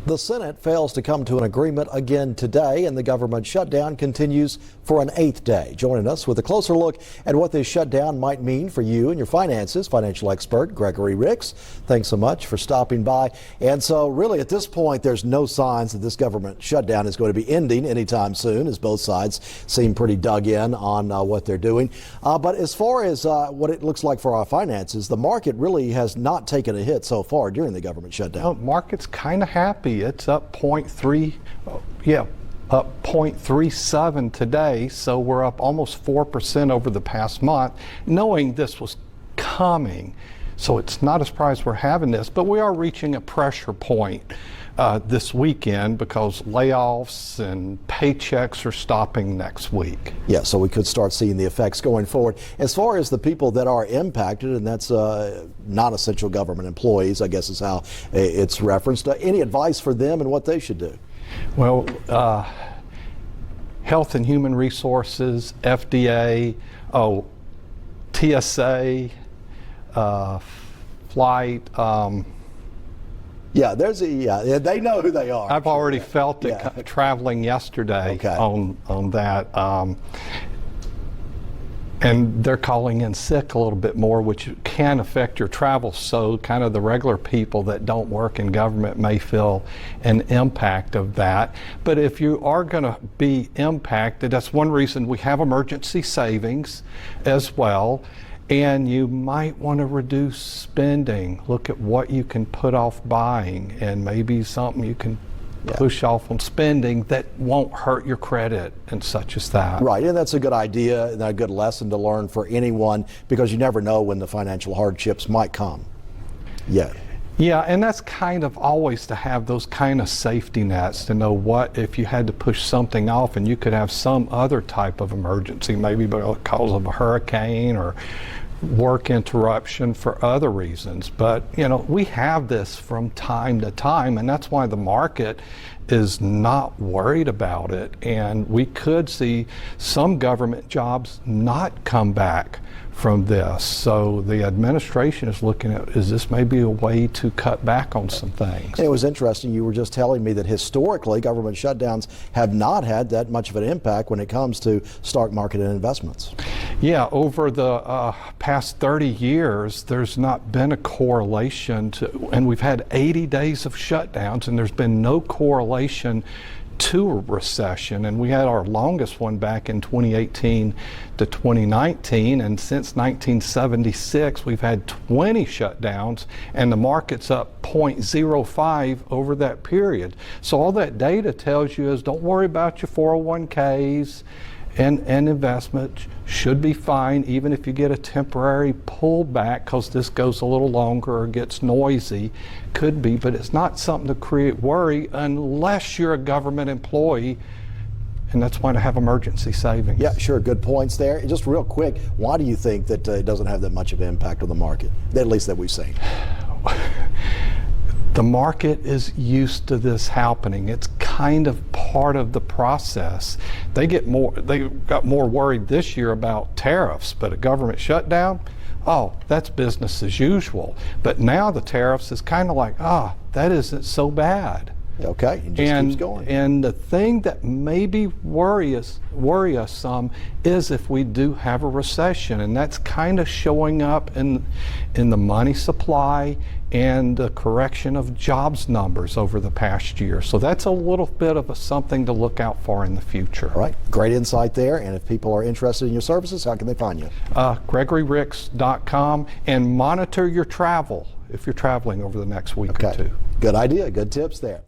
The Senate fails to come to an agreement again today, and the government shutdown continues for an 8th day. Joining us with a closer look at what this shutdown might mean for you and your finances, financial expert Gregory Ricks. Thanks so much for stopping by. And so really at this point, there's no signs that this government shutdown is going to be ending anytime soon, as both sides seem pretty dug in on what they're doing. But as far as what it looks like for our finances, the market really has not taken a hit so far during the government shutdown. Well, market's kind of happy. It's up 0.37 today, so we're up almost 4% over the past month, knowing this was coming. So it's not a surprise we're having this, but we are reaching a pressure point this weekend because layoffs and paychecks are stopping next week. Yeah, so we could start seeing the effects going forward. As far as the people that are impacted, and that's non-essential government employees, I guess is how it's referenced, any advice for them and what they should do? Well, Health and Human Resources, FDA, TSA, flight. Yeah, they know who they are. I've already felt it traveling yesterday on that. And they're calling in sick a little bit more, which can affect your travel. So kind of the regular people that don't work in government may feel an impact of that. But if you are going to be impacted, that's one reason we have emergency savings as well. And you might want to reduce spending. Look at what you can put off buying, and maybe something you can push off on spending that won't hurt your credit and such as that. Right, and that's a good idea and a good lesson to learn for anyone, because you never know when the financial hardships might come. Yeah, and that's kind of always to have those kind of safety nets to know what if you had to push something off and you could have some other type of emergency, maybe because of a hurricane or work interruption for other reasons. But we have this from time to time, and that's why the market is not worried about it. And we could see some government jobs not come back from this. So the administration is looking at, is this maybe a way to cut back on some things? And it was interesting, you were just telling me that historically government shutdowns have not had that much of an impact when it comes to stock market and investments. Yeah, over the past 30 years, there's not been a correlation to, and we've had 80 days of shutdowns, and there's been no correlation to a recession. And we had our longest one back in 2018 to 2019, and since 1976 we've had 20 shutdowns, and the market's up 0.05 over that period. So all that data tells you is don't worry about your 401ks and investment should be fine, even if you get a temporary pullback because this goes a little longer or gets noisy. Could be, but it's not something to create worry unless you're a government employee, and that's why to have emergency savings. Yeah, sure, good points there. Just real quick, why do you think that it doesn't have that much of an impact on the market, at least that we've seen? The market is used to this happening. It's kind of part of the process. They got more worried this year about tariffs, but a government shutdown, that's business as usual. But now the tariffs is kind of like, that isn't so bad. Okay, it just keeps going. And the thing that maybe worry us some is if we do have a recession, and that's kind of showing up in the money supply and the correction of jobs numbers over the past year. So that's a little bit of something to look out for in the future. All right, great insight there. And if people are interested in your services, how can they find you? GregoryRicks.com, and monitor your travel if you're traveling over the next week or two. Good idea, good tips there.